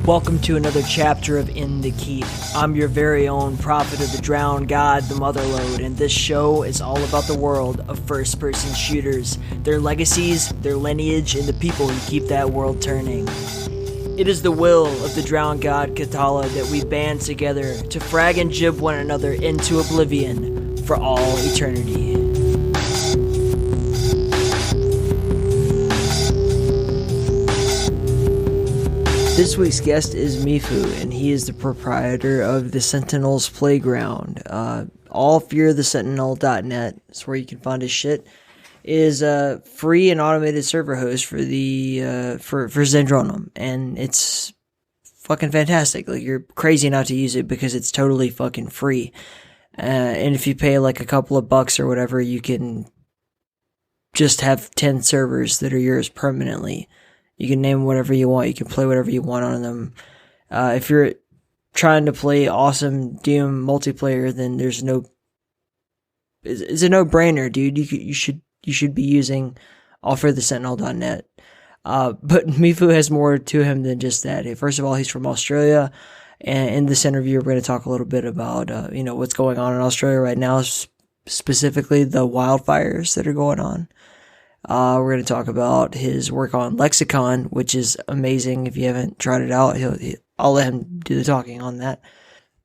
Welcome to another chapter of In the Keep. I'm your very own prophet of the drowned god, the Motherlode, and this show is all about the world of first-person shooters, their legacies, their lineage, and the people who keep that world turning. It is the will of the drowned god Katala that we band together to frag and jib one another into oblivion for all eternity. This week's guest is MiFU, and he is the proprietor of the Sentinel's Playground. Allfearthesentinel.net is where you can find his shit. Is a free and automated server host for the for Zandronum, and it's fucking fantastic. Like, you're crazy not to use it because it's totally fucking free. And if you pay like a couple of bucks or whatever, you can just have 10 servers that are yours permanently. You can name whatever you want. You can play whatever you want on them. If you're trying to play awesome Doom multiplayer, then there's no. It's a no-brainer, dude. You should be using allfearthesentinel.net. But MiFU has more to him than just that. First of all, he's from Australia, and in this interview, we're going to talk a little bit about what's going on in Australia right now, specifically the wildfires that are going on. We're going to talk about his work on Lexicon, which is amazing. If you haven't tried it out, I'll let him do the talking on that.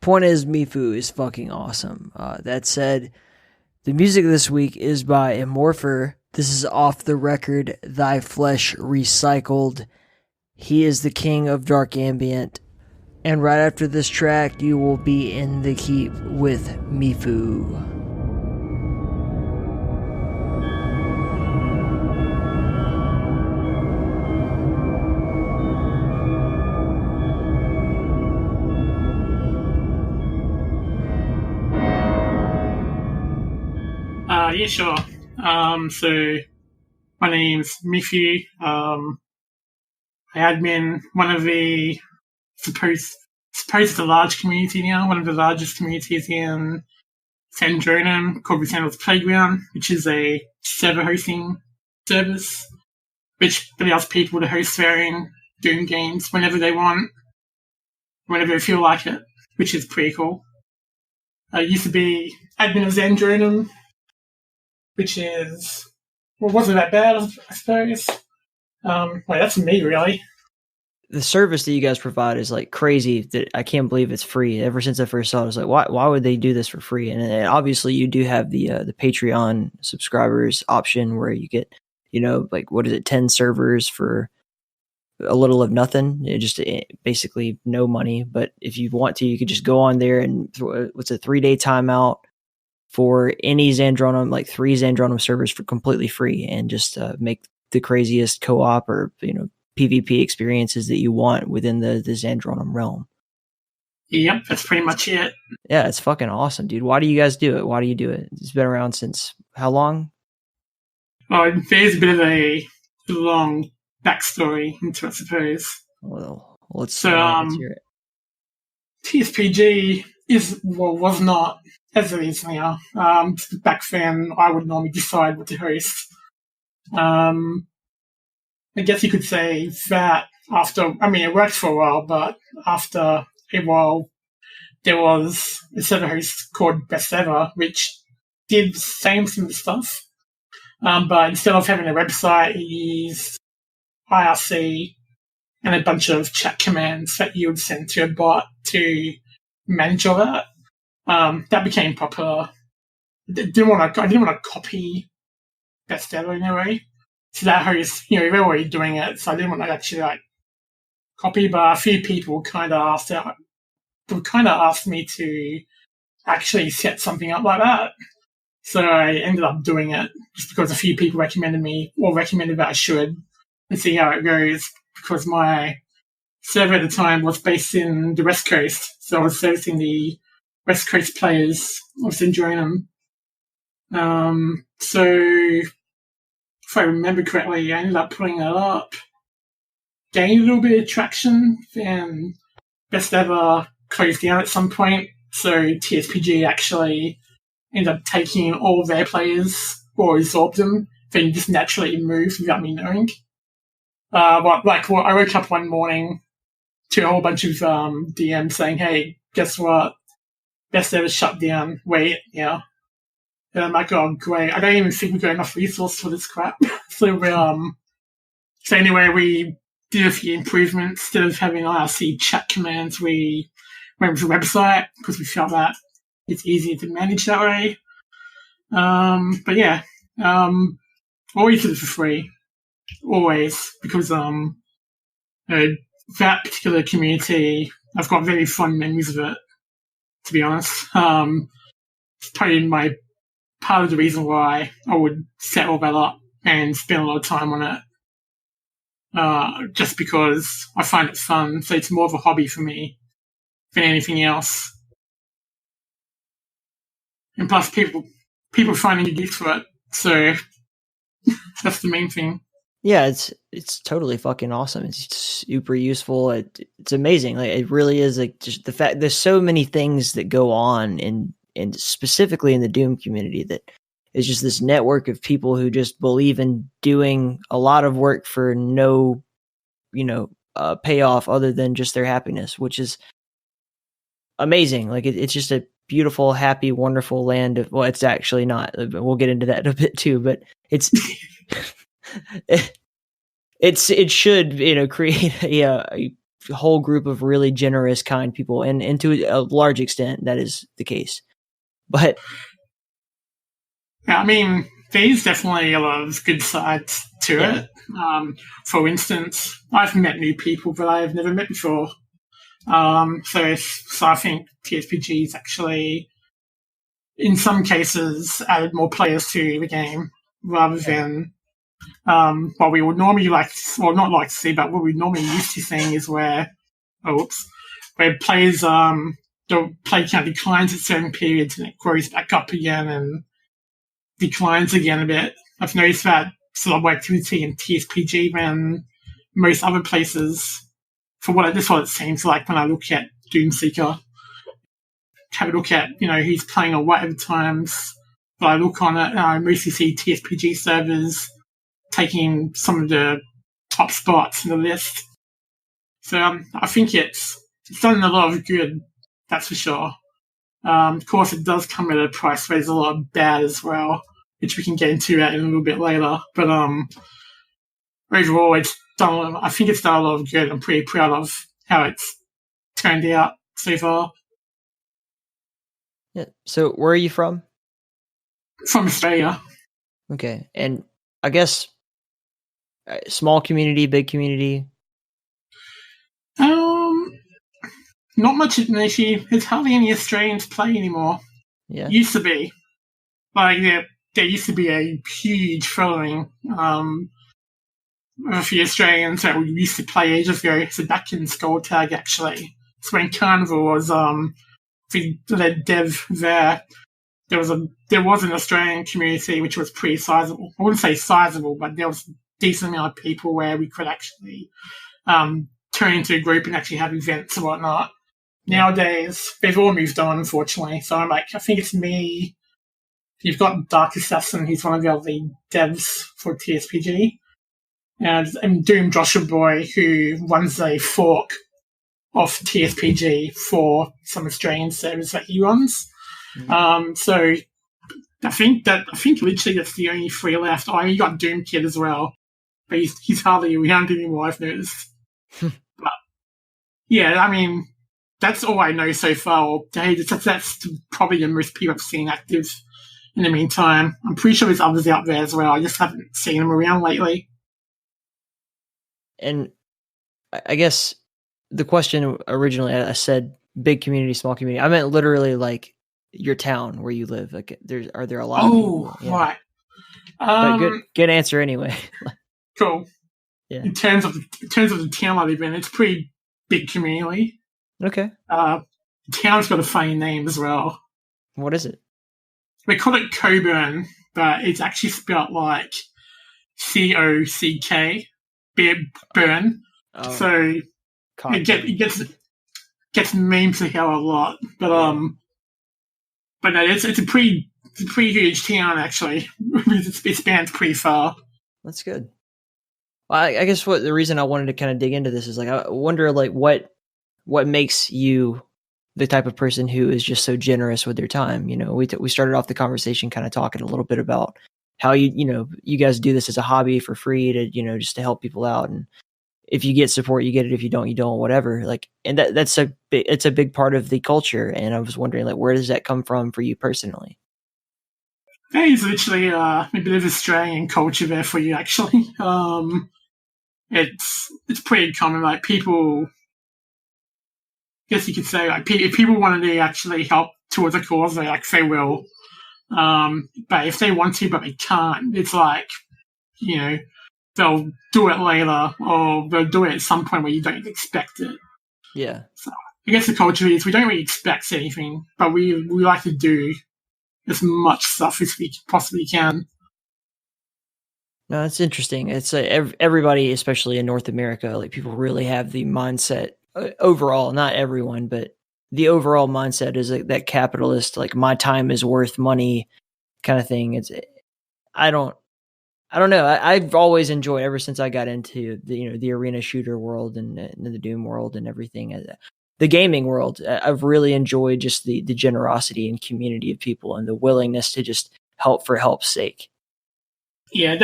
Point is, MiFU is fucking awesome. That said, the music this week is by Immorpher. This is off the record, Thy Flesh Recycled. He is the king of dark ambient. And right after this track, you will be in the keep with MiFU. Yeah, sure. So my name's MiFU. I admin one of the supposed the large community now, one of the largest communities in Zandronum called the Sentinel's Playground, which is a server hosting service which allows people to host their own Doom games whenever they want, whenever they feel like it, which is pretty cool. I used to be admin of Zandronum, which is, wasn't that bad, I suppose. That's me, really. The service that you guys provide is like crazy. That I can't believe it's free. Ever since I first saw it, I was like, why would they do this for free? And obviously, you do have the Patreon subscribers option where you get, 10 servers for a little of nothing. Basically no money. But if you want to, you could just go on there and what's a 3-day timeout for any Zandronum, like 3 Zandronum servers for completely free, and just make the craziest co-op or PvP experiences that you want within the Zandronum realm. Yep, that's pretty much it. Yeah, it's fucking awesome, dude. Why do you guys do it? Why do you do it? It's been around since how long? Well, there's a bit of a long backstory into it, I suppose. Well, let's hear it. TSPG was not as it is now. Back then, I would normally decide what to host. I guess you could say that it worked for a while, but after a while, there was a server host called Best Ever, which did the same similar stuff. But instead of having a website, it used IRC and a bunch of chat commands that you would send to a bot to manage all that. That became popular. I didn't want to copy Best Ever in a way. So that host, they were already doing it, so I didn't want to actually copy. But a few people kind of asked me to actually set something up like that. So I ended up doing it just because a few people recommended that I should, and see how it goes. Because my server at the time was based in the West Coast, so I was servicing the West Coast players of Zandronum. So if I remember correctly, I ended up putting it up, gained a little bit of traction, and Best Ever closed down at some point. So TSPG actually ended up taking all of their players or absorbed them, then just naturally moved without me knowing. I woke up one morning to a whole bunch of DMs saying, "Hey, guess what? Best server shut down. Wait, yeah." And I'm like, "Oh, great! I don't even think we've got enough resource for this crap." So anyway, we did a few improvements. Instead of having IRC chat commands, we went with the website because we felt that it's easier to manage that way. But yeah, always did it for free, always, because that particular community, I've got very fond memories of it. To be honest, it's probably part of the reason why I would set all that up and spend a lot of time on it. Just because I find it fun, so it's more of a hobby for me than anything else. And plus, people finding a use for it, so that's the main thing. Yeah, it's totally fucking awesome. It's super useful. It's amazing. Like, it really is, like, just the fact there's so many things that go on and specifically in the Doom community that is just this network of people who just believe in doing a lot of work for no, payoff other than just their happiness, which is amazing. Like, it's just a beautiful, happy, wonderful land of, well, it's actually not. We'll get into that a bit too, but it's it should, create a whole group of really generous, kind people, and to a large extent that is the case. But yeah, I mean, there's definitely a lot of good sides to it. For instance, I've met new people that I've never met before. So I think TSPG's actually, in some cases, added more players to the game rather than what we would normally not like to see, but what we normally used to seeing is where players the play count declines at certain periods and it grows back up again and declines again a bit. I've noticed that sort of activity in TSPG than most other places. That's what it seems like when I look at Doomseeker. Have a look at, who's playing on whatever times. But I look on it, I mostly see TSPG servers taking some of the top spots in the list. So I think it's done a lot of good, that's for sure. Of course, it does come at a price where there's a lot of bad as well, which we can get into that in a little bit later. But overall, I think it's done a lot of good. I'm pretty proud of how it's turned out so far. Yeah. So where are you from? From Australia. Okay. And I guess small community, big community? Not much of an issue. There's hardly any Australians play anymore. Yeah. Used to be. Like, there used to be a huge following of the Australians that we used to play ages ago. So back in Skulltag, actually. So when Carnival was the dev there, there was an Australian community which was pretty sizable. I wouldn't say sizable, but there was a decent amount of people where we could actually turn into a group and actually have events and whatnot. Nowadays, they've all moved on, unfortunately. So I think it's me. You've got Dark Assassin, he's one of the lead devs for TSPG. And Doom Joshua Boy, who runs a fork of TSPG for some Australian servers that he runs. Mm-hmm. So I think literally that's the only three left. Oh, you got Doom Kid as well, but he's hardly around anymore, I've noticed. But yeah, I mean, that's all I know so far. That's probably the most people I've seen active in the meantime. I'm pretty sure there's others out there as well. I just haven't seen them around lately. And I guess the question originally, I said big community, small community. I meant literally like your town where you live. Like, are there a lot of people? Yeah. Right. But good answer anyway. Cool. Yeah. In terms of the town I live in, it's pretty big community. Okay. The town's got a funny name as well. What is it? We call it Coburn, but it's actually spelled like COCK, burn. Oh. So it gets memed to hell a lot, but no, it's a pretty huge town actually. It spans pretty far. That's good. Well, I guess the reason I wanted to kind of dig into this is like I wonder like what what makes you the type of person who is just so generous with their time. You know, we started off the conversation kind of talking a little bit about how you guys do this as a hobby for free to, just to help people out. And if you get support, you get it. If you don't, you don't, whatever. Like, and it's a big part of the culture. And I was wondering, like, where does that come from for you personally? That is literally a bit of Australian culture there for you, actually. It's pretty common. Like, people, I guess you could say, like, if people wanted to actually help towards a cause, they will. But if they want to, but they can't, it's like, they'll do it later, or they'll do it at some point where you don't expect it. Yeah. So I guess the culture is we don't really expect anything, but we like to do as much stuff as we possibly can. No, it's interesting. It's everybody, especially in North America, like people really have the mindset overall, not everyone, but the overall mindset is like that capitalist, like my time is worth money kind of thing. I don't know. I've always enjoyed, ever since I got into the arena shooter world and the Doom world and everything, the gaming world. I've really enjoyed just the generosity and community of people and the willingness to just help for help's sake. Yeah,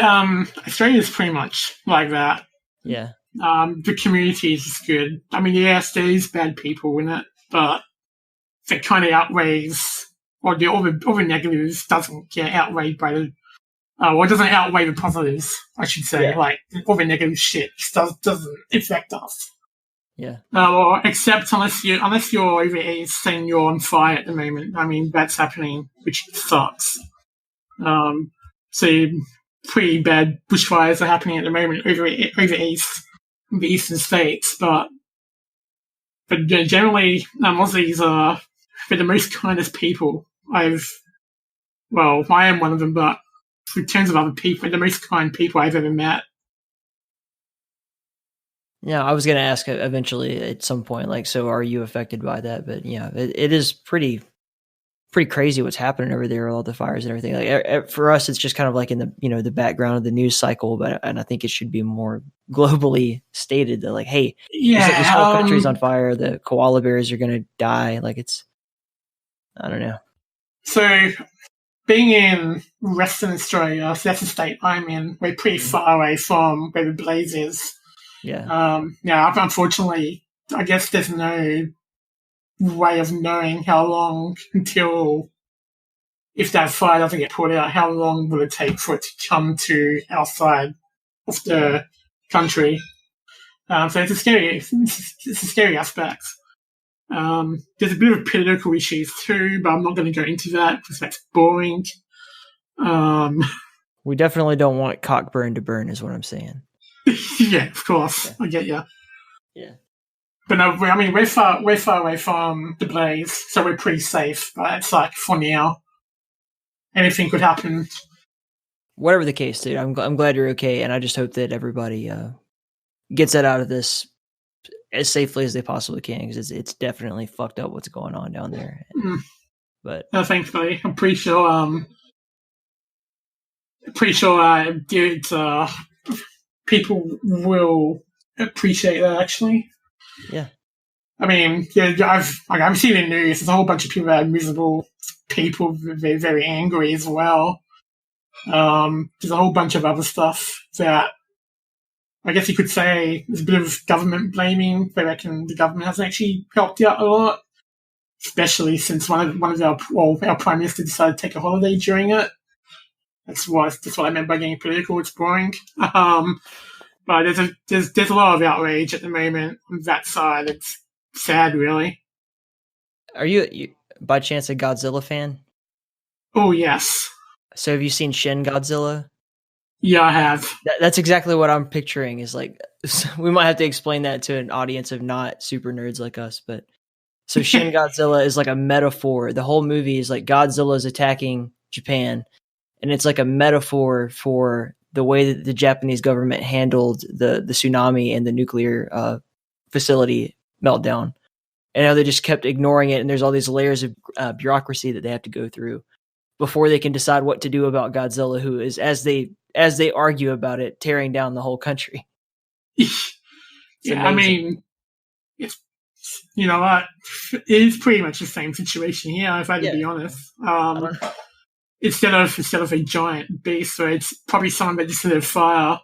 Australia is pretty much like that. Yeah. The community is just good. I mean, yes, there is bad people in it, but that kind of outweighs, or all the negatives doesn't get outweighed by the, or it doesn't outweigh the positives, I should say. Yeah. Like, all the negative shit just doesn't affect us. Yeah. Or except unless you're over east saying you're on fire at the moment. I mean, that's happening, which sucks. So pretty bad bushfires are happening at the moment over east, in the eastern states. But generally, Aussies are the most kindest people I am one of them, but in terms of other people, the most kind people I've ever met. Yeah, I was going to ask eventually at some point, like, so are you affected by that? But yeah, it is pretty crazy what's happening over there with all the fires and everything. Like, for us, it's just kind of like in the the background of the news cycle, and I think it should be more globally stated that, like, hey, this whole country's on fire. The koala bears are going to die. Like, I don't know. So, being in Western Australia, so that's the state I'm in, we're pretty far away from where the blaze is. Yeah. Unfortunately, I guess there's no way of knowing how long until, if that fire doesn't get put out, how long will it take for it to come to our side of the country? So it's a scary aspect. There's a bit of political issues too, but I'm not going to go into that because that's boring. We definitely don't want Cockburn to burn, is what I'm saying. Yeah, of course. Yeah. I get you. Yeah. But no, I mean, we're far away from the blaze, so we're pretty safe. But it's like, for now, anything could happen. Whatever the case, dude, I'm glad you're okay, and I just hope that everybody gets that out of this as safely as they possibly can, because it's definitely fucked up what's going on down there. But thanks, buddy. I'm pretty sure. People will appreciate that, actually. Yeah. I mean, I'm seeing the news. There's a whole bunch of people that are miserable. People very, very angry as well. There's a whole bunch of other stuff that I guess you could say there's a bit of government blaming. They reckon the government hasn't actually helped out a lot, especially since one of our prime minister decided to take a holiday during it. That's what I meant by getting political. It's boring. But there's a lot of outrage at the moment on that side. It's sad, really. Are you by chance a Godzilla fan? Oh, yes. So have you seen Shin-Godzilla? Yeah, I have. That's exactly what I'm picturing. Is like, we might have to explain that to an audience of not super nerds like us. But so Shin-Godzilla is like a metaphor. The whole movie is like Godzilla is attacking Japan, and it's like a metaphor for the way that the Japanese government handled the tsunami and the nuclear facility meltdown, and how they just kept ignoring it. And there's all these layers of bureaucracy that they have to go through before they can decide what to do about Godzilla, who is, as they argue about it, tearing down the whole country. Yeah, I mean, You know what? It is pretty much the same situation here, if I had to be honest. Instead of a giant beast, so it's probably someone that just lit a fire.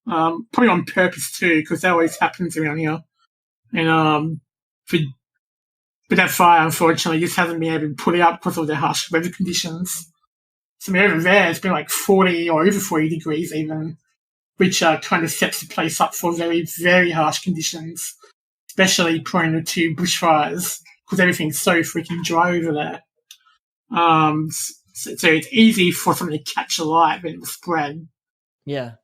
Probably on purpose too, because that always happens around here. And but that fire, unfortunately, just hasn't been able to put out because of the harsh weather conditions. So over there, it's been like 40 or over 40 degrees even, which kind of sets the place up for very, very harsh conditions, especially prone to bushfires, because everything's so freaking dry over there. So it's easy for something to catch alight and it will spread. Yeah.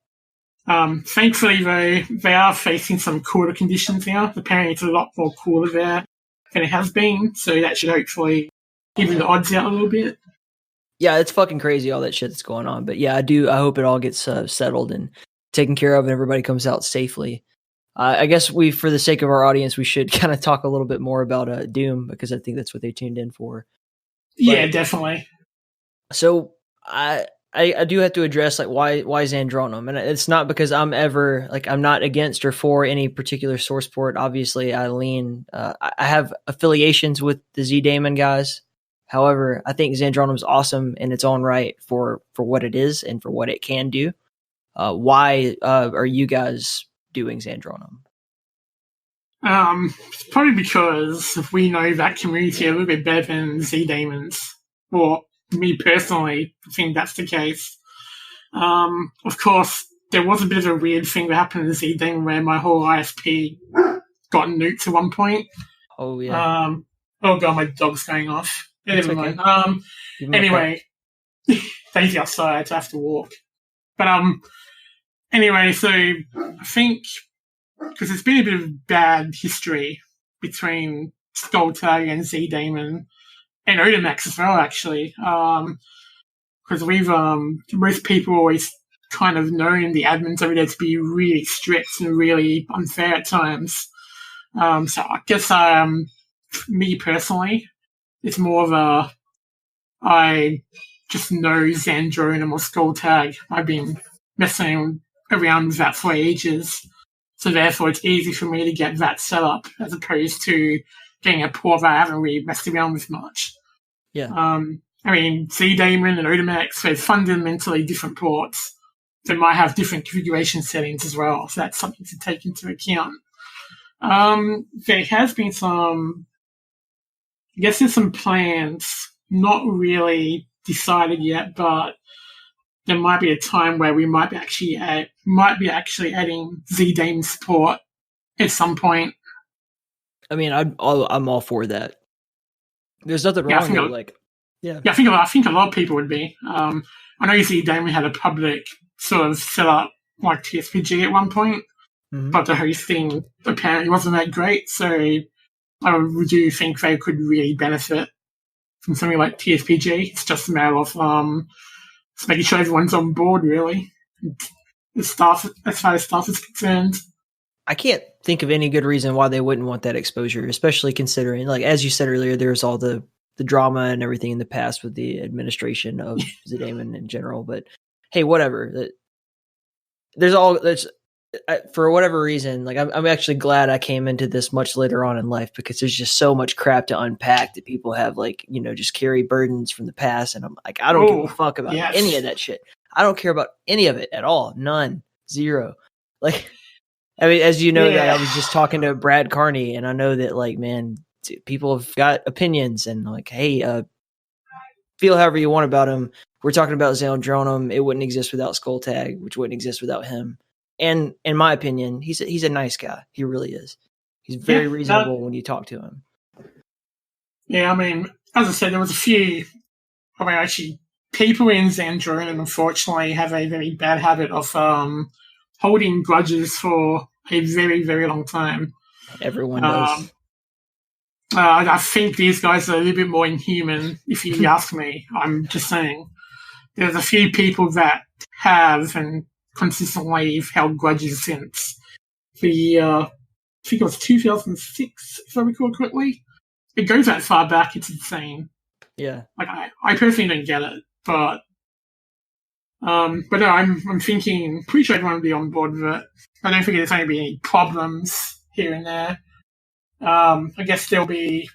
Thankfully, though, they are facing some cooler conditions now. Apparently, it's a lot more cooler there than it has been, so that should hopefully even the odds out a little bit. Yeah, it's fucking crazy, all that shit that's going on. But yeah, I hope it all gets settled and taken care of and everybody comes out safely. I guess for the sake of our audience, we should kind of talk a little bit more about Doom, because I think that's what they tuned in for. Yeah, definitely. So I do have to address, like, why Zandronum, and it's not because I'm not against or for any particular source port. Obviously, I have affiliations with the Z-Daemon guys. However, I think Zandronum is awesome in its own right for what it is and for what it can do. Why are you guys doing Zandronum? It's probably because we know that community a little bit better than Z-Daemons. Or me personally, I think that's the case. Of course, there was a bit of a weird thing that happened in Z-Daemon where my whole ISP got nuked at one point. Oh, yeah. Oh, God, my dog's going off. Never mind. Anyway, Daisy outside, so I have to walk. But anyway, so I think because there's been a bit of bad history between Skulltag and Z-Daemon and Odamax as well, actually. Because most people always kind of known the admins over there to be really strict and really unfair at times. So I guess me personally, it's more of I just know Zandronum or Skulltag. I've been messing around with that for ages. So therefore it's easy for me to get that set up as opposed to getting a port that I haven't really messed around with much. Yeah. I mean, Z-Daemon and Odamax, they're fundamentally different ports. They might have different configuration settings as well, so that's something to take into account. There has been there's some plans, not really decided yet, but there might be a time where we might be actually adding Z-Daemon support at some point. I mean, I'm all for that. There's nothing wrong with it. I think a lot of people would be. I know Z-Daemon had a public sort of set up like TSPG at one point, but the hosting apparently wasn't that great. So I do think they could really benefit from something like TSPG. It's just a matter of just making sure everyone's on board, really, as far as staff is concerned. I can't think of any good reason why they wouldn't want that exposure, especially considering, like, as you said earlier, there's all the drama and everything in the past with the administration of Z-Daemon in general. But hey, whatever. For whatever reason, like, I'm actually glad I came into this much later on in life, because there's just so much crap to unpack that people have, like, just carry burdens from the past. And I'm like, I don't give a fuck about any of that shit. I don't care about any of it at all. None. Zero. Like, I mean, as you know, that I was just talking to Brad Carney, and I know that, like, man, people have got opinions, and like, hey, feel however you want about him. We're talking about Zandronum. It wouldn't exist without Skulltag, which wouldn't exist without him. And in my opinion, he's a nice guy. He really is. He's very reasonable when you talk to him. Yeah, I mean, as I said, there was a few. I mean, actually, people in Zandronum, unfortunately, have a very bad habit of holding grudges for a very, very long time. Everyone does. I think these guys are a little bit more inhuman, if you ask me. I'm just saying. There's a few people that have and consistently held grudges since I think it was 2006, if I recall correctly. It goes that far back, it's insane. Yeah. Like, I personally don't get it, but no, I'm thinking, pretty sure everyone will be on board with it. I don't think there's going to be any problems here and there. I guess there'll be.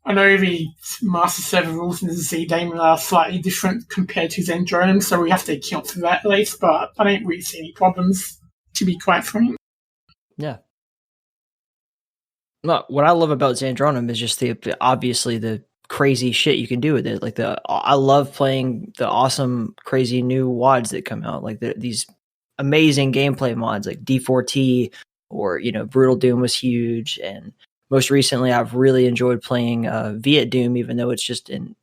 I know the master server rules in the Z daemon are slightly different compared to Zandronum, so we have to account for that at least. But I don't really see any problems, to be quite frank. Yeah. No, what I love about Zandronum is just obviously the crazy shit you can do with it. Like I love playing the awesome, crazy new WODs that come out. Like these amazing gameplay mods, like D4T or Brutal Doom was huge, and most recently I've really enjoyed playing Viet Doom, even though it's just in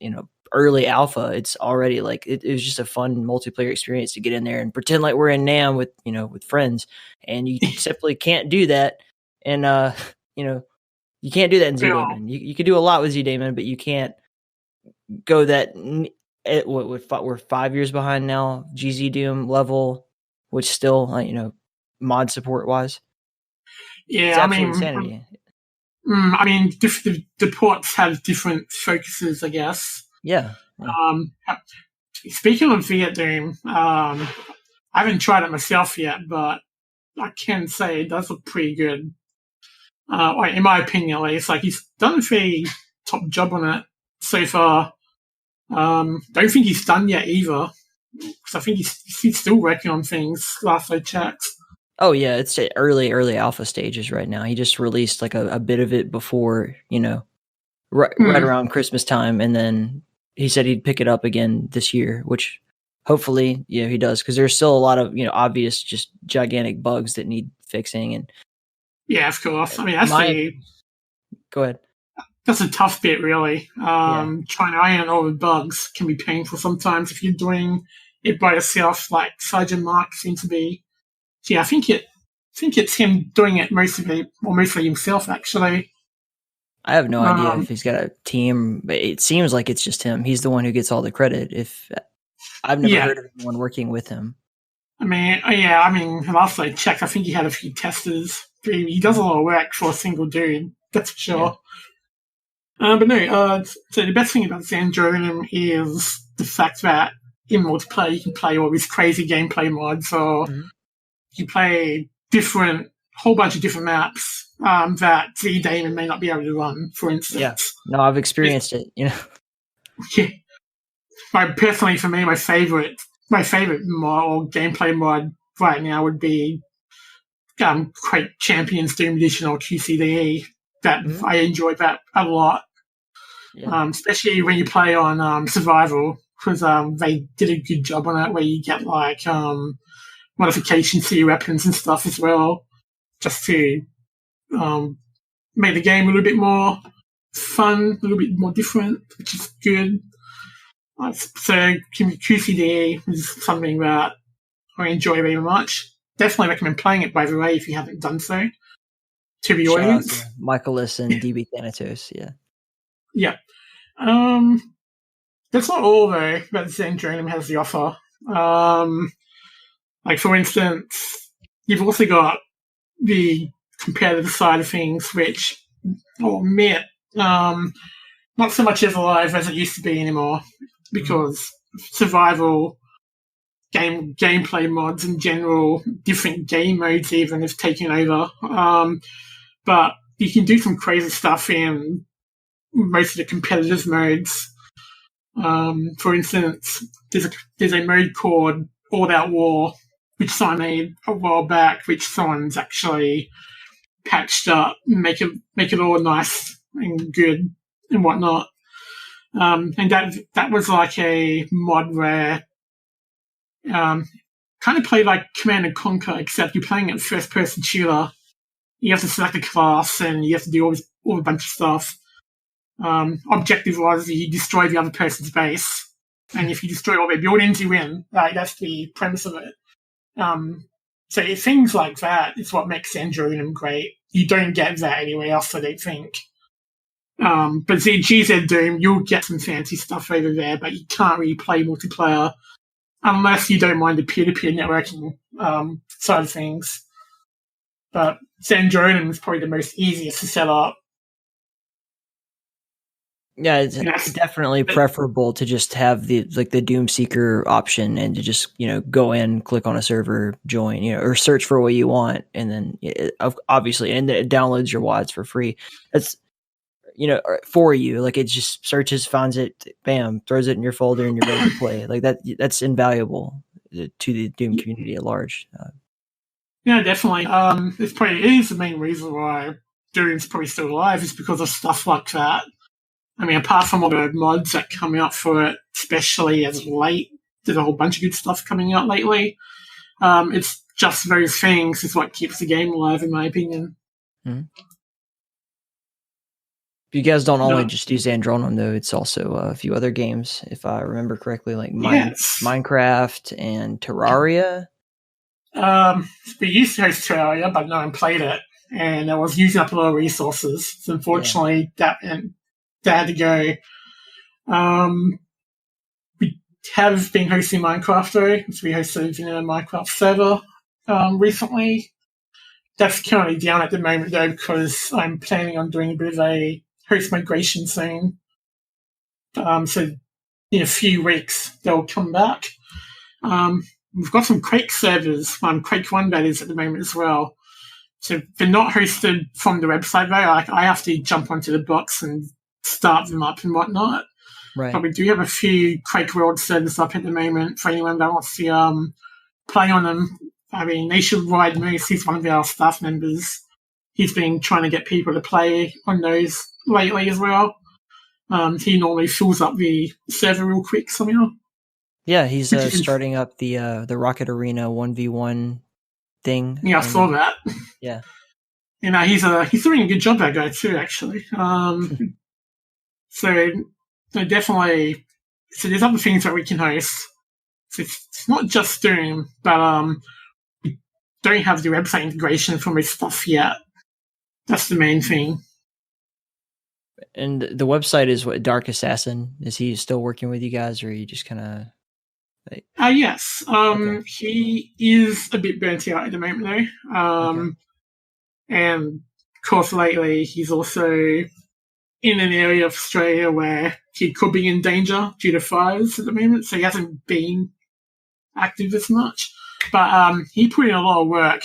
early alpha. It's already like it was just a fun multiplayer experience to get in there and pretend like we're in NAM with with friends, and you simply can't do that. And you can't do that in Z-Daemon. You can do a lot with Z-Daemon, but you can't go that. We're 5 years behind now, GZ Doom level, which still, mod support wise. Yeah, it's absolute insanity. I mean, the ports have different focuses, I guess. Yeah. Speaking of Viet Doom, I haven't tried it myself yet, but I can say it does look pretty good. In my opinion, at least, like he's done a pretty top job on it so far. Don't think he's done yet either, because I think he's still working on things. Last I checked. Oh yeah, it's early alpha stages right now. He just released like a bit of it before, right around Christmas time, and then he said he'd pick it up again this year, which hopefully, he does, because there's still a lot of obvious, just gigantic bugs that need fixing. And yeah, of course. I mean, go ahead. That's a tough bit, really. Trying to iron all the bugs can be painful sometimes if you're doing it by yourself, like Sergeant Mark seemed to be. Yeah, I think it's him doing it mostly himself, actually. I have no idea if he's got a team, but it seems like it's just him. He's the one who gets all the credit. If I've never heard of anyone working with him. I mean, last I checked, I think he had a few testers. He does a lot of work for a single dude, that's for sure. Yeah. But no, so the best thing about Zandronum is the fact that in multiplayer you can play all these crazy gameplay mods, or you play whole bunch of different maps that Z-Daemon may not be able to run, for instance. Yeah, no, I've experienced it. Yeah. Personally, for me, my favorite mod or gameplay mod right now would be Quake Champions Doom Edition or QCDE. That I enjoyed that a lot, especially when you play on Survival, because they did a good job on it, where you get like modifications to your weapons and stuff as well, just to make the game a little bit more fun, a little bit more different, which is good. So QCD is something that I enjoy very much. Definitely recommend playing it, by the way, if you haven't done so. To the audience, Michaelis and DB Thanatos, yeah. That's not all though that Zandronum has to offer. Like for instance, you've also got the competitive side of things, which I'll admit, not so much as alive as it used to be anymore, because survival gameplay mods in general, different game modes even, have taken over. But you can do some crazy stuff in most of the competitive modes. For instance, there's a mode called All Out War, which someone made a while back, which someone's actually patched up and make it all nice and good and whatnot. And that was like a mod where kind of play like Command & Conquer, except you're playing it first-person shooter. You have to select a class and you have to do all a bunch of stuff. Objective was you destroy the other person's base, and if you destroy all their buildings, you win. That's the premise of it. So things like that is what makes Zandronum great. You don't get that anywhere else, I don't think. But GZ Doom, you'll get some fancy stuff over there, but you can't really play multiplayer unless you don't mind the peer-to-peer networking side of things. But Zandronum is probably the most easiest to set up. Yeah, it's definitely preferable to just have the Doom Seeker option and to just, go in, click on a server, join, or search for what you want, and then obviously, and it downloads your WADs for free. That's for you. Like, it just searches, finds it, bam, throws it in your folder, and you're ready to play. Like that. That's invaluable to the Doom community at large. Yeah, definitely. It is the main reason why Doom's probably still alive, is because of stuff like that. I mean, apart from all the mods that come out for it, especially as late, there's a whole bunch of good stuff coming out lately. It's just those things is what keeps the game alive, in my opinion. Mm-hmm. You guys don't only just use Zandronum, though. It's also a few other games, if I remember correctly, like Minecraft and Terraria. We used to host Terraria, but no one played it, and I was using up a lot of resources. So unfortunately, that had to go. We have been hosting Minecraft, though. So we hosted a vanilla Minecraft server recently. That's currently down at the moment, though, because I'm planning on doing a bit of a host migration soon. So in a few weeks, they'll come back. We've got some Quake servers, Quake 1 that is, at the moment as well. So they're not hosted from the website, though. I have to jump onto the box and start them up and whatnot. Right. But we do have a few QuakeWorld servers up at the moment for anyone that wants to play on them. I mean, Nationwide Moose, he's one of our staff members. He's been trying to get people to play on those lately as well. He normally fills up the server real quick somehow. Yeah, he's starting up the Rocket Arena 1v1 thing. Yeah, I saw that. Yeah. He's doing a good job, that guy, too, actually. So definitely, so there's other things that we can host. So it's not just Doom, but we don't have the website integration for this stuff yet. That's the main thing. And the website is what, Dark Assassin? Is he still working with you guys, or are you just kind of... Yes. Okay. He is a bit burnt out at the moment, though. And, of course, lately he's also in an area of Australia where he could be in danger due to fires at the moment, so he hasn't been active as much. But he put in a lot of work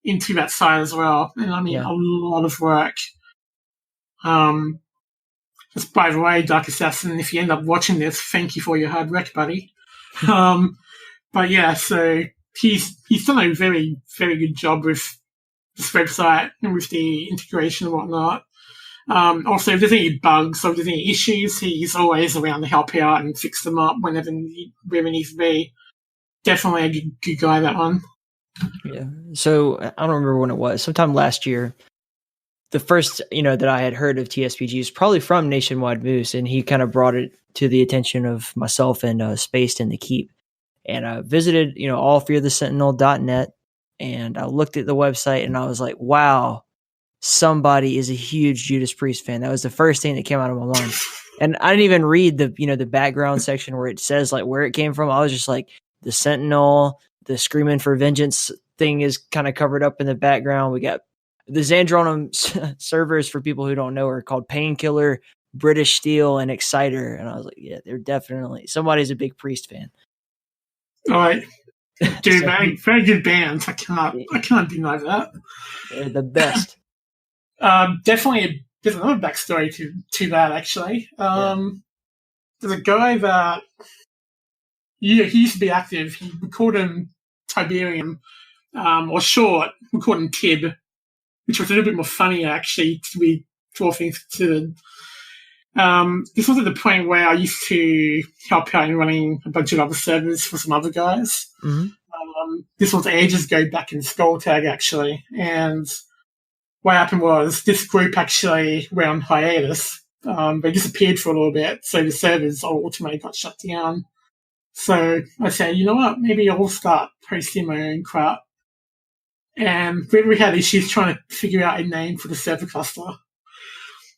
into that site as well. And, I mean, a lot of work. Just by the way, Dark Assassin, if you end up watching this, thank you for your hard work, buddy. But yeah, so he's done a very, very good job with this website and with the integration and whatnot. Also, if there's any bugs or if there's any issues, he's always around to help out and fix them up wherever needs to be. Definitely a good guy, that one. Yeah. So I don't remember when it was. Sometime last year, the first, that I had heard of TSPG is probably from Nationwide Moose, and he kind of brought it to the attention of myself and Spaced in the Keep. And I visited, all fearthesentinel.net, and I looked at the website and I was like, wow, somebody is a huge Judas Priest fan. That was the first thing that came out of my mind. And I didn't even read the background section where it says like where it came from. I was just like, the Sentinel, the Screaming for Vengeance thing is kind of covered up in the background. We got the Zandronum servers, for people who don't know, are called Painkiller, British Steel, and Exciter. And I was like, yeah, they're definitely, somebody's a big Priest fan. All right. Dude, very, very good bands. I can't deny that. They're the best. Definitely, there's another backstory to that, actually. There's a guy that he used to be active. We called him Tiberium, or short, we called him Tib, which was a little bit more funny, actually, to be all things considered. This was at the point where I used to help out in running a bunch of other servers for some other guys. Mm-hmm. This was ages ago, back in Skulltag, actually. And what happened was this group actually went on hiatus. They disappeared for a little bit, so the servers ultimately got shut down. So I said, you know what, maybe I'll start posting my own crap. And we had issues trying to figure out a name for the server cluster.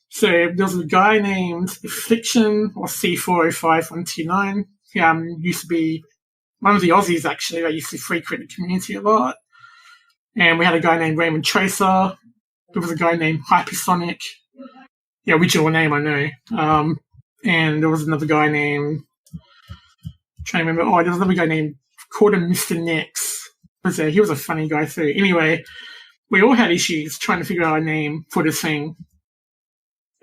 So there was a guy named Affliction, or C405129. He used to be one of the Aussies, actually. I used to frequent the community a lot. And we had a guy named Raymond Tracer. There was a guy named Hypersonic. Yeah, original name I know. And there was another guy named, I'm trying to remember. Oh, there was another guy named, called him Mr. Nix. He was a funny guy too. Anyway, we all had issues trying to figure out a name for this thing,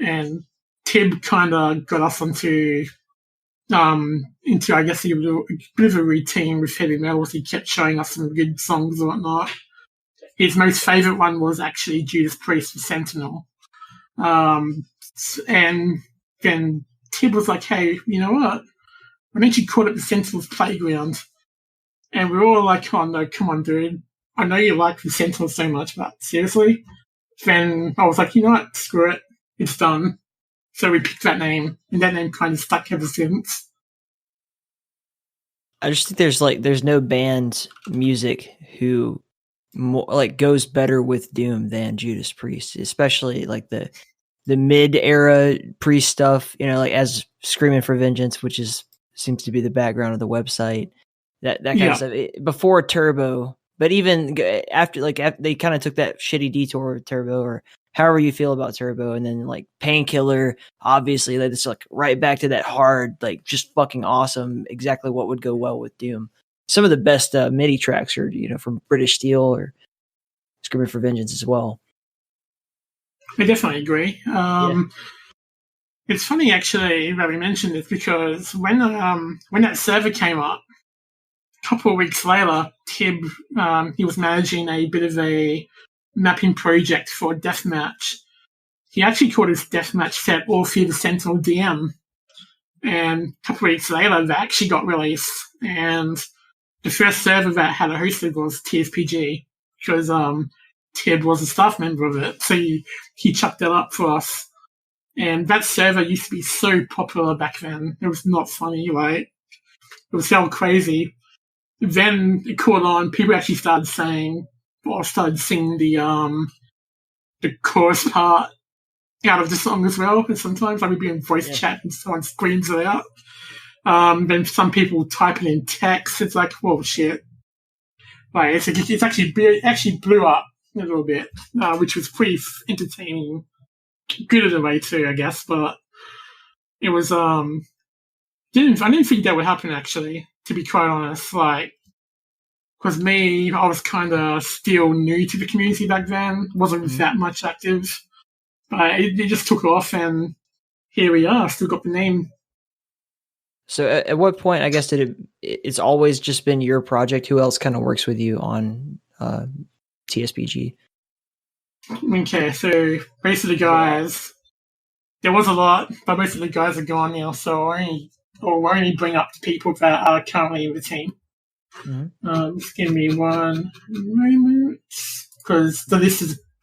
and Tib kind of got us into I guess a bit of a routine with heavy metal. He kept showing us some good songs and whatnot. His most favourite one was actually Judas Priest with Sentinel. And then Tib was like, hey, you know what? Why don't you call it the Sentinel's Playground? And we were all like, oh no, come on, dude. I know you like the Sentinel so much, but seriously? Then I was like, you know what? Screw it. It's done. So we picked that name, and that name kind of stuck ever since. I just think there's no band music who goes better with Doom than Judas Priest, especially like the mid era Priest stuff, like as Screaming for Vengeance, which seems to be the background of the website, that kind of stuff before Turbo, but even after they kind of took that shitty detour with Turbo, or however you feel about Turbo, and then like Painkiller, obviously it's like right back to that hard, like just fucking awesome, exactly what would go well with Doom. Some of the best MIDI tracks are from British Steel or Screaming for Vengeance as well. I definitely agree. It's funny actually that we mentioned this, because when that server came up, a couple of weeks later, Tib he was managing a bit of a mapping project for Deathmatch. He actually called his Deathmatch set All Fear the Sentinel DM. And a couple of weeks later, that actually got released. And the first server that had it hosted was TSPG, because Tib was a staff member of it. So he chucked that up for us. And that server used to be so popular back then. It was not funny, like, it was so crazy. Then it caught on. People actually started singing the chorus part out of the song as well. And sometimes I would be in voice chat and someone screams it out. Then some people type it in text. It's like, whoa, shit. Like, it's actually blew up a little bit, which was pretty entertaining. Good in a way too, I guess. But it was I didn't think that would happen, actually, to be quite honest. Like, because I was kind of still new to the community back then. Wasn't that much active. But it just took off, and here we are. Still got the name. So at what point, I guess, it's always just been your project? Who else kind of works with you on TSPG? Okay, so most of the guys, there was a lot, but most of the guys are gone now, so I only bring up the people that are currently in the team. Just give me one moment, because this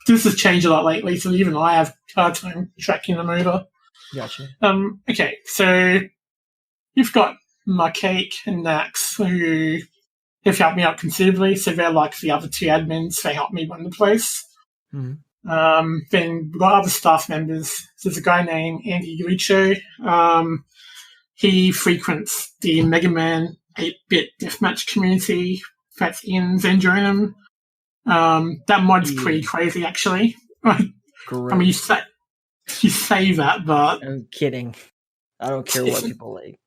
has changed a lot lately, so even I have a hard time tracking them over. Gotcha. Okay, so you've got Marcake and Nax, who have helped me out considerably, so they're like the other two admins. They help me run the place. Then we've got other staff members. There's a guy named Andy Richo. He frequents the Mega Man 8-bit deathmatch community that's in Zandronum. That mod's pretty crazy, actually. I mean, you say that, but I'm kidding. I don't care what people like.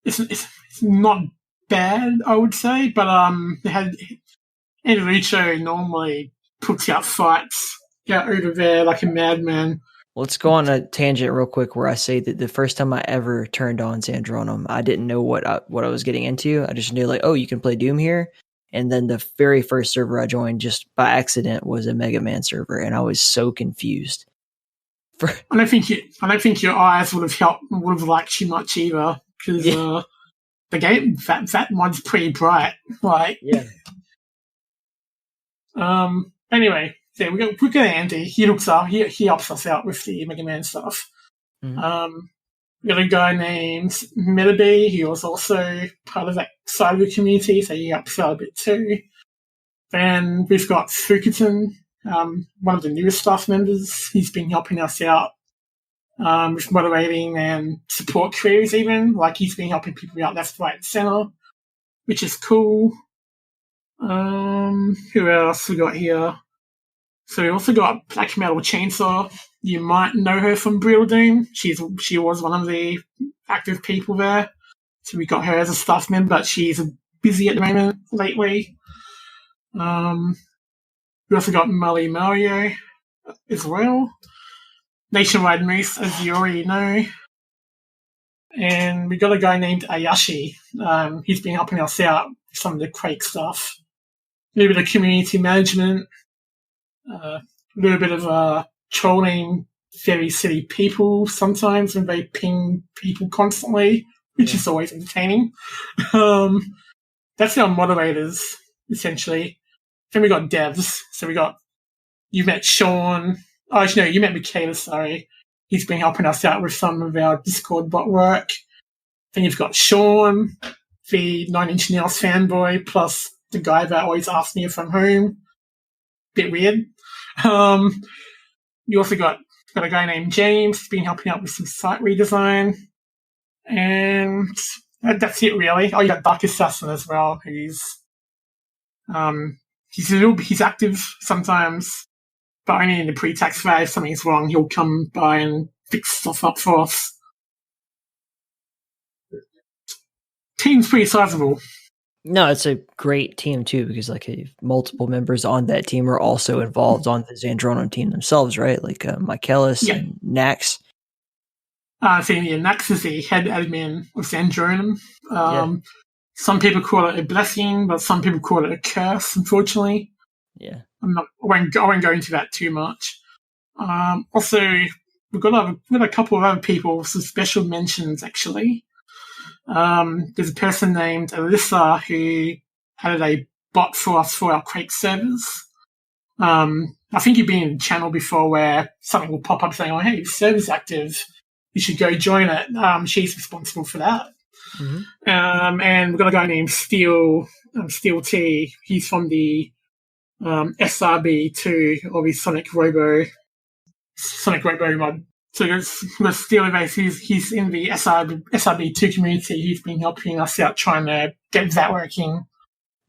It's not bad, I would say, but Andy Richo normally puts out fights over there like a madman. Let's go on a tangent real quick where I say that the first time I ever turned on Zandronum, I didn't know what I was getting into. I just knew, like, oh, you can play Doom here. And then the very first server I joined just by accident was a Mega Man server, and I was so confused. I don't think your eyes would have liked you much either, because the game that mod's pretty bright. Like, anyway. So we got Andy. He helps us out with the Mega Man stuff. We got a guy named Metabee. He was also part of that side of the community, so he helps out a bit too. Then we've got Fukuton, one of the newest staff members. He's been helping us out with moderating and support queries even. Like, he's been helping people out left, right, and center, which is cool. Who else we got here? So we also got Black Metal Chainsaw. You might know her from Brittle Doom. She was one of the active people there. So we got her as a staff member, but she's busy at the moment lately. We also got Molly Mario as well. Nationwide Moose, as you already know. And we got a guy named Ayashi. He's been helping us out with some of the Quake stuff. A little bit of community management. A little bit of trolling very silly people sometimes when they ping people constantly, which is always entertaining. That's our moderators, essentially. Then we got devs. So you met Sean. Oh, actually, no, you met Michaela, sorry. He's been helping us out with some of our Discord bot work. Then you've got Sean, the 9 Inch Nails fanboy, plus the guy that always asks me if I'm home. Bit weird. You also got a guy named James who's been helping out with some site redesign. And that's it, really. Oh, you got Dark Assassin as well, who's he's active sometimes, but only in the pre-tax phase. If something's wrong, he'll come by and fix stuff up for us. Team's pretty sizable. No, it's a great team too, because like multiple members on that team are also involved on the Zandronum team themselves, right? Like Michaelis and Nax. Nax is the head admin of Zandronum. Some people call it a blessing, but some people call it a curse, unfortunately. Yeah. I won't go into that too much. Also, we've got a couple of other people, some special mentions, actually. There's a person named Alyssa who had a bot for us for our Quake servers. I think you've been in the channel before where something will pop up saying, oh, hey, the server's active. You should go join it. She's responsible for that. Mm-hmm. And we've got a guy named Steel T. He's from the SRB2 or the Sonic Robo mod. So there's Steel Base. He's in the SRB2 community. He's been helping us out trying to get that working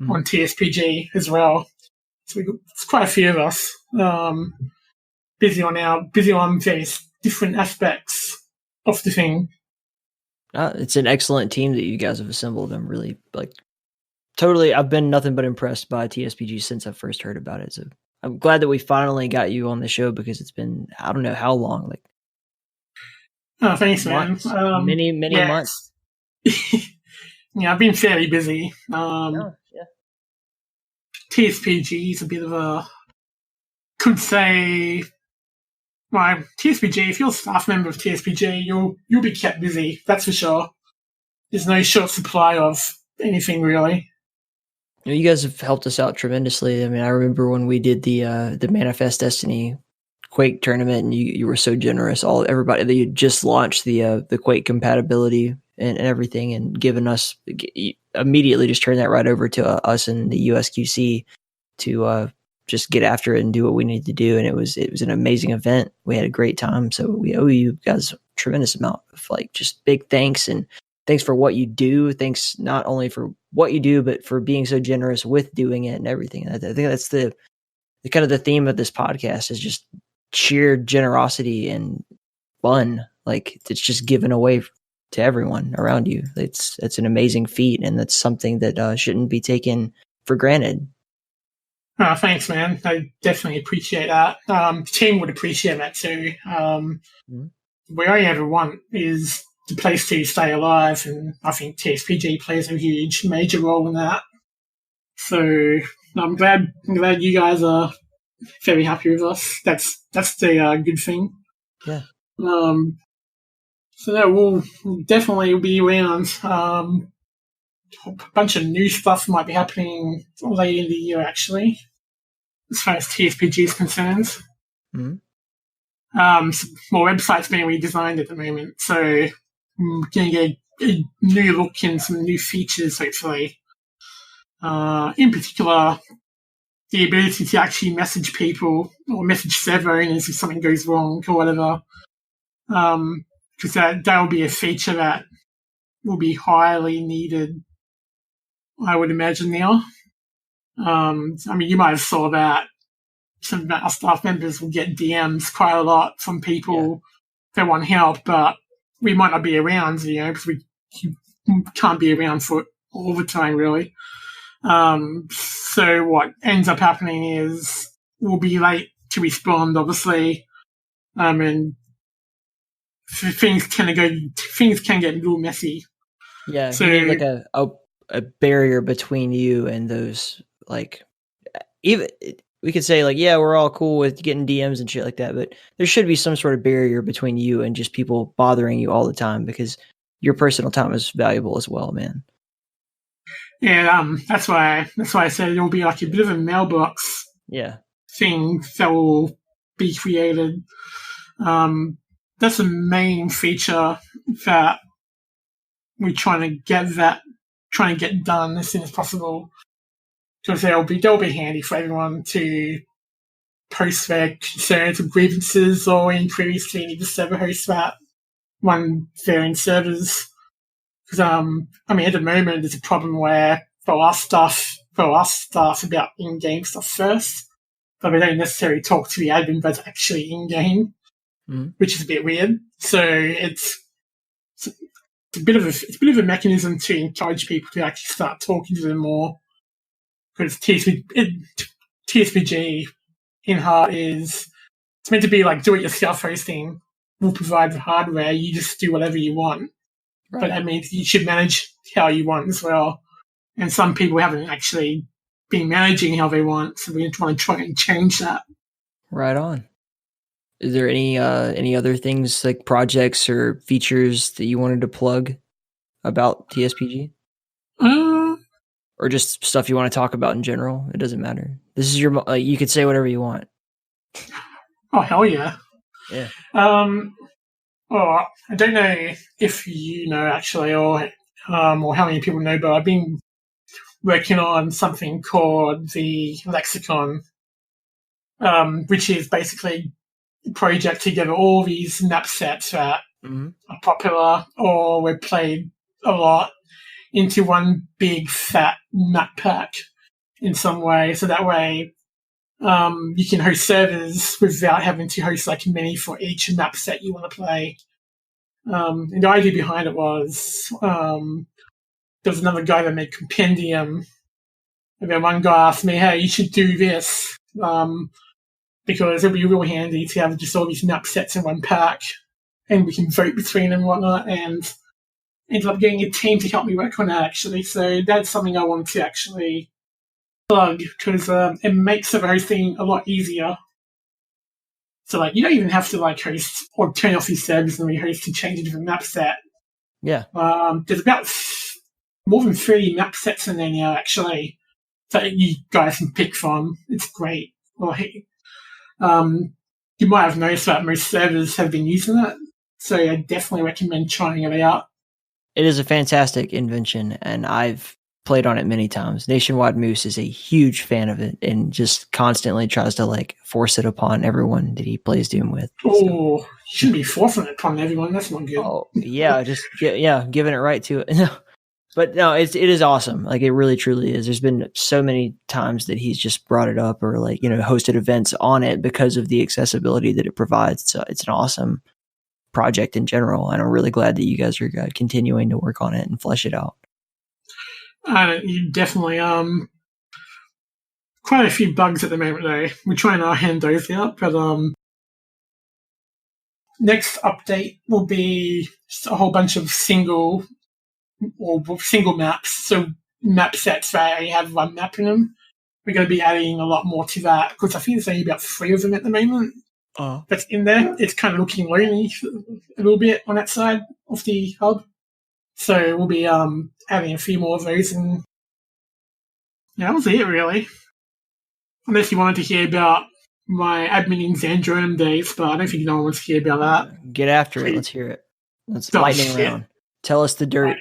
on TSPG as well. So it's quite a few of us busy on various different aspects of the thing. It's an excellent team that you guys have assembled. I'm really I've been nothing but impressed by TSPG since I first heard about it. So I'm glad that we finally got you on the show, because it's been, I don't know how long, thanks, months, man. Many months. Yeah, I've been fairly busy. TSPG is a bit of TSPG, if you're a staff member of TSPG, you'll be kept busy, that's for sure. There's no short supply of anything, really. You guys have helped us out tremendously. I mean, I remember when we did the Manifest Destiny Quake tournament, and you were so generous. Everybody that you just launched the Quake compatibility and everything, and given us immediately just turned that right over to us in the USQC to just get after it and do what we need to do. And it was an amazing event. We had a great time. So we owe you guys a tremendous amount of just big thanks, and thanks for what you do. Thanks not only for what you do, but for being so generous with doing it and everything. I think that's the kind of the theme of this podcast, is just sheer generosity and fun. It's just given away to everyone around you. It's an amazing feat, and that's something that shouldn't be taken for granted. Thanks, man. I definitely appreciate that. The team would appreciate that too. We only ever want is the place to stay alive, and I think TSPG plays a huge, major role in that. So I'm glad you guys are very happy with us. That's the good thing. Yeah. So no, we'll definitely be around. A bunch of new stuff might be happening later in the year, actually, as far as TSPG is concerned. Mm-hmm. More websites being redesigned at the moment, so I'm going to get a new look and some new features, hopefully. In particular, the ability to actually message people or message server owners if something goes wrong or whatever. Because that will be a feature that will be highly needed, I would imagine now. I mean, you might have saw that some of our staff members will get DMs quite a lot from people that want help, but we might not be around, because we can't be around for all the time, really. So what ends up happening is we'll be late to respond, obviously, and things can get a little messy. Yeah, so you need like a barrier between you and those, like, even we could say like, yeah, we're all cool with getting DMs and shit like that, but there should be some sort of barrier between you and just people bothering you all the time, because your personal time is valuable as well, man. Yeah, that's why I said it'll be like a bit of a mailbox thing that will be created. That's the main feature that we're trying to get done as soon as possible, because they'll be handy for everyone to post their concerns or grievances or inquiries to any of the server hosts that run their own servers. Because at the moment there's a problem where for us staff about in-game stuff first, but we don't necessarily talk to the admin that's actually in-game, which is a bit weird. So it's a bit of a mechanism to encourage people to actually start talking to them more, because TSPG in heart it's meant to be like do-it-yourself hosting. We'll provide the hardware, you just do whatever you want. Right. But that means you should manage how you want as well. And some people haven't actually been managing how they want, so we're trying to try and change that. Right on. Is there any other things like projects or features that you wanted to plug about TSPG? Or just stuff you want to talk about in general? It doesn't matter. This is your you could say whatever you want. Oh, hell yeah. Yeah. I don't know if you know actually, or how many people know, but I've been working on something called the Lexicon, which is basically a project to get all these map sets that are popular or were played a lot into one big fat map pack in some way. So that way you can host servers without having to host like many for each map set you want to play. And the idea behind it was there was another guy that made Compendium, and then one guy asked me, hey, you should do this, because it'll be real handy to have just all these map sets in one pack, and we can vote between them and whatnot, and ended up getting a team to help me work on that, actually. So that's something I wanted to actually plug, because it makes the hosting a lot easier. So, like, you don't even have to, like, host or turn off your servers and rehost to change a different map set. Yeah. There's about more than 30 map sets in there now, actually, that you guys can pick from. It's great. Like, you might have noticed that most servers have been using it, so I definitely recommend trying it out. It is a fantastic invention, and I've played on it many times. Nationwide Moose is a huge fan of it and just constantly tries to like force it upon everyone that he plays Doom with. Oh, you shouldn't be forcing it upon everyone. That's not good. Oh, yeah, giving it right to it. But no, it is awesome. Like, it really truly is. There's been so many times that he's just brought it up or like, hosted events on it because of the accessibility that it provides. So it's an awesome project in general, and I'm really glad that you guys are continuing to work on it and flesh it out. You definitely quite a few bugs at the moment though. We're trying to hand those out, but next update will be just a whole bunch of single maps. So map sets that only have one map in them. We're going to be adding a lot more to that, because I think there's only about 3 of them at the moment. That's in there. It's kind of looking lonely a little bit on that side of the hub. So we'll be adding a few more of those, and that was it, really. Unless you wanted to hear about my admin in Zandronum days, but I don't think no one wants to hear about that. Get after it. Let's hear it. Let's lightning round. Tell us the dirt.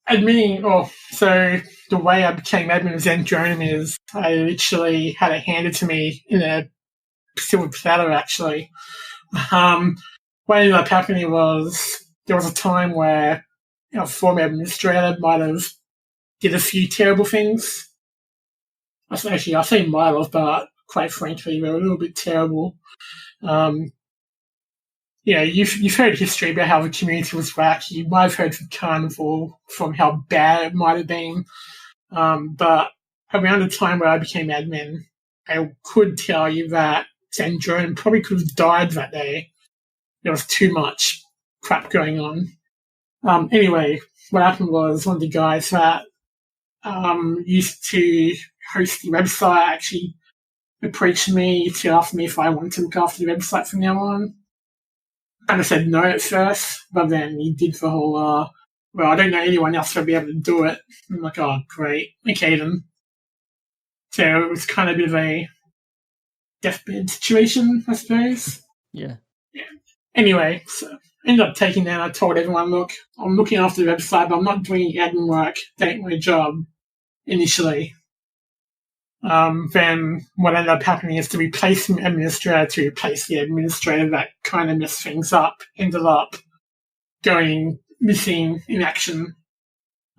So the way I became admin of Zandronum is I literally had it handed to me in a silver platter, actually. What ended up happening was there was a time where our former administrator might have did a few terrible things, I say might have, but quite frankly, they were a little bit terrible. You've heard history about how the community was whacked. You might have heard from Carnival from how bad it might have been. But around the time where I became admin, I could tell you that Zandronum probably could have died that day. There was too much crap going on. Anyway, what happened was one of the guys that used to host the website actually approached me to ask me if I wanted to look after the website from now on. I kind of said no at first, but then he did the whole, well, I don't know anyone else that'll be able to do it. I'm like, oh, great. Okay, then. So it was kind of a bit of a deathbed situation, I suppose. Yeah. Anyway, so I ended up taking that. I told everyone, look, I'm looking after the website, but I'm not doing admin work. That ain't my job initially. Then what ended up happening is to replace the administrator to replace the administrator that kind of messed things up, ended up going missing in action.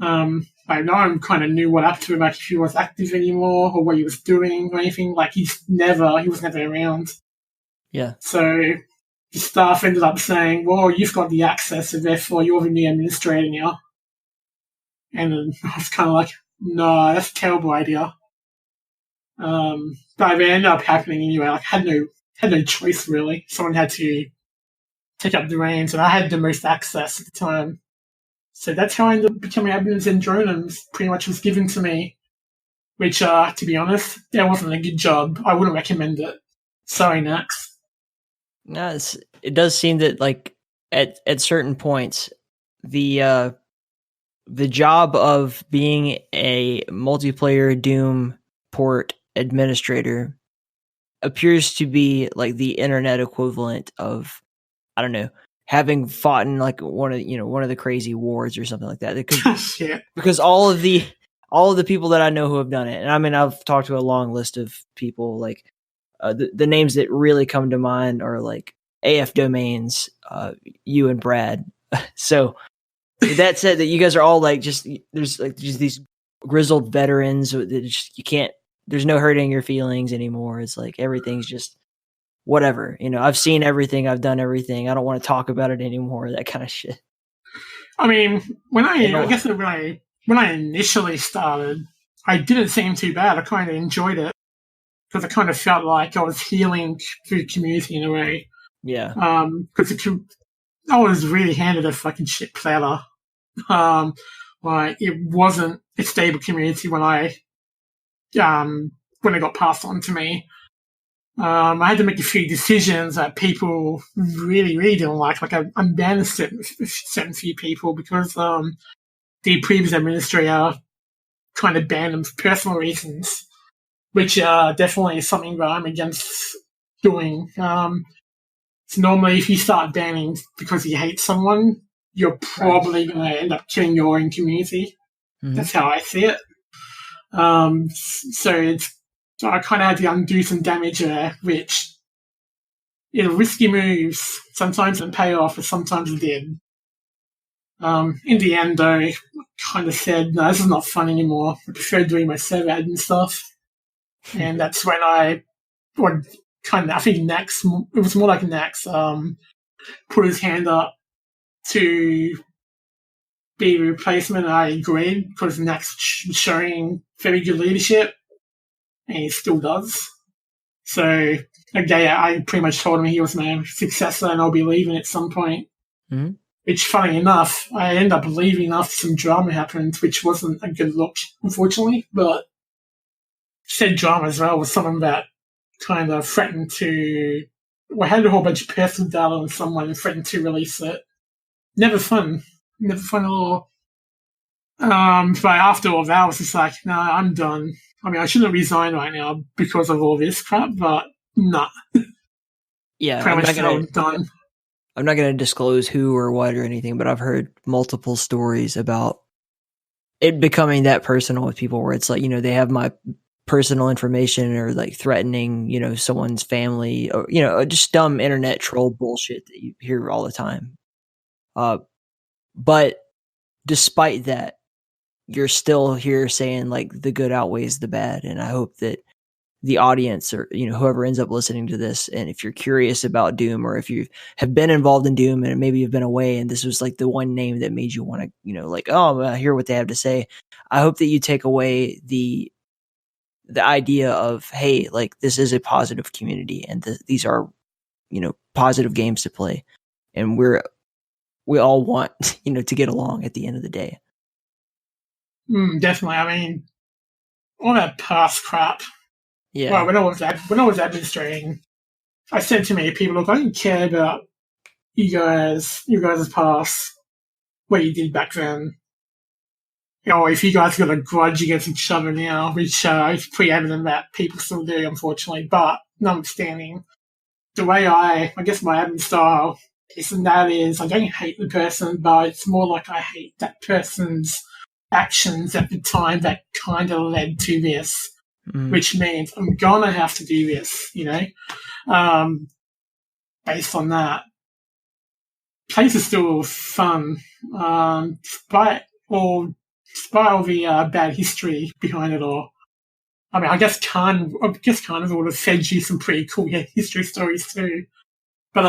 I know I kind of knew what happened to him, like if he was active anymore or what he was doing or anything. Like he was never around. Yeah. So the staff ended up saying, well, you've got the access, so therefore you're the new administrator now. And then I was kind of like, no, that's a terrible idea. But it ended up happening anyway. Like I had no choice really. Someone had to take up the reins, and I had the most access at the time. So that's how I ended up becoming admin of Zandronum. Pretty much was given to me, which, to be honest, that wasn't a good job. I wouldn't recommend it. Sorry, Nax. No, it does seem that like at certain points, the job of being a multiplayer Doom port administrator appears to be like the internet equivalent of, I don't know, having fought in like one of the crazy wars or something like that. Because all of the people that I know who have done it, and I mean I've talked to a long list of people. Like the names that really come to mind are like AF Domains, you and Brad. So that said, that you guys are all like there's these grizzled veterans that just, you can't. There's no hurting your feelings anymore. It's like everything's just whatever. I've seen everything. I've done everything. I don't want to talk about it anymore. That kind of shit. I mean, when I initially started, I didn't seem too bad. I kind of enjoyed it because I kind of felt like I was healing through the community in a way. Yeah. Because I was really handed a fucking shit platter. Like it wasn't a stable community when I got passed on to me. I had to make a few decisions that people really, really didn't like. Like I banned a certain few people because the previous administrator kind of banned them for personal reasons, which definitely is something that I'm against doing. So normally, if you start banning because you hate someone, you're probably going to end up killing your own community. Mm-hmm. That's how I see it. So I kind of had to undo some damage there, which, risky moves. Sometimes it pay off, but sometimes it did. In the end, though, I kind of said, no, this is not fun anymore. I prefer doing my server admin stuff. And that's when I think Nax, it was more like Nax, put his hand up to be the replacement. I agreed because Nax was showing very good leadership. And he still does. So, okay, I pretty much told him he was my successor and I'll be leaving at some point. Mm-hmm. Which, funny enough, I ended up leaving after some drama happened, which wasn't a good look, unfortunately. But said drama as well was someone that kind of threatened to... Well, I had a whole bunch of personal data on someone and threatened to release it. Never fun. Never fun at all. But after all that, I was just like, no, I'm done. I mean, I shouldn't resign right now because of all this crap, but nah. Yeah, I'm not going to disclose who or what or anything, but I've heard multiple stories about it becoming that personal with people where it's like, they have my personal information or like threatening, someone's family or, just dumb internet troll bullshit that you hear all the time. But despite that, you're still here saying like the good outweighs the bad. And I hope that the audience or, whoever ends up listening to this, and if you're curious about Doom, or if you have been involved in Doom and maybe you've been away and this was like the one name that made you want to, like, oh, I hear what they have to say. I hope that you take away the idea of, hey, like this is a positive community and these are, positive games to play. And we all want, to get along at the end of the day. Definitely. I mean, all that past crap. Yeah. Well, when I was administrating, I said to many people, look, I don't care about you guys' past, what you did back then. If you guys got a grudge against each other now, which is pretty evident that people still do, unfortunately. But notwithstanding, the way I guess my admin style is, and that is, I don't hate the person, but it's more like I hate that person's actions at the time that kind of led to this. Which means I'm gonna have to do this, based on that. Place is still fun, despite all the bad history behind it all. I mean, I guess Carnival would have fed you some pretty cool history stories too. But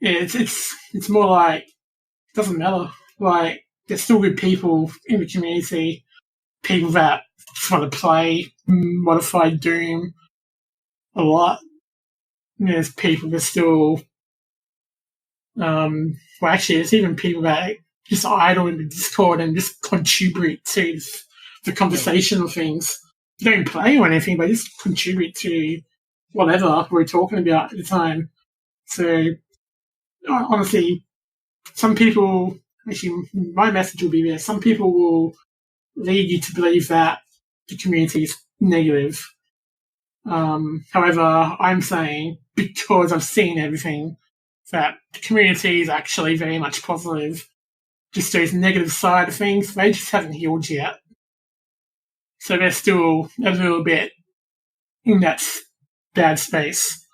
it's more like it doesn't matter. Like there's still good people in the community, people that just want to play modified Doom a lot. There's people that still, actually, there's even people that just idle in the Discord and just contribute to the conversation of things. They don't play or anything, but just contribute to whatever we're talking about at the time. So, honestly, some people, actually, my message will be there. Some people will lead you to believe that the community is negative. However, I'm saying, because I've seen everything, that the community is actually very much positive. Just those negative side of things, they just haven't healed yet. So they're still a little bit in that bad space.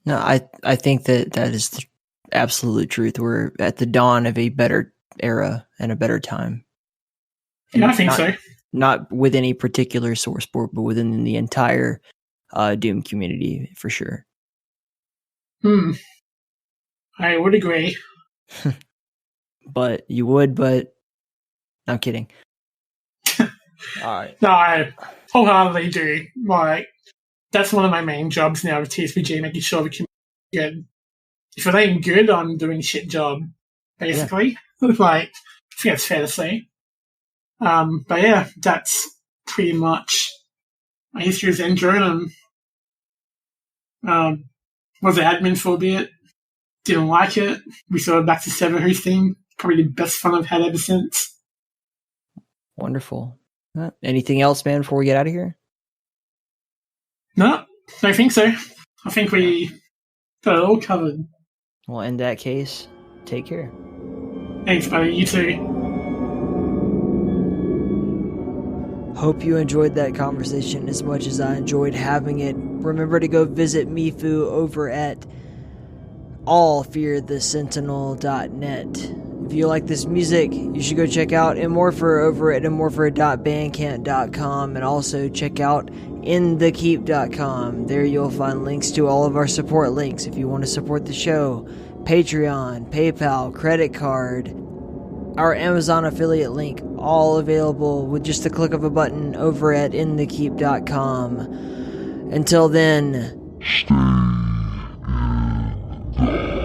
No, I think that is the absolute truth. We're at the dawn of a better era and a better time. And I think so. Not with any particular source board, but within the entire Doom community, for sure. I would agree. But I'm kidding. All right. No, I wholeheartedly do. Like, that's one of my main jobs now with TSPG, making sure the community is good. If it ain't good, I'm doing a shit job, basically. Yeah. Like, I think that's fair to say. But yeah, that's pretty much my history of Zandronum. Was an admin for a bit. Didn't like it. We started back to server hosting. Probably the best fun I've had ever since. Wonderful. Anything else, man, before we get out of here? No, don't think so. I think we got it all covered. Well, in that case, take care. Thanks, buddy. You too. Hope you enjoyed that conversation as much as I enjoyed having it. Remember to go visit MiFU over at allfearthesentinel.net. If you like this music, you should go check out Immorpher over at immorpher.bandcamp.com, and also check out inthekeep.com. There you'll find links to all of our support links if you want to support the show. Patreon, PayPal, credit card, our Amazon affiliate link, all available with just the click of a button over at inthekeep.com. Until then, stay in the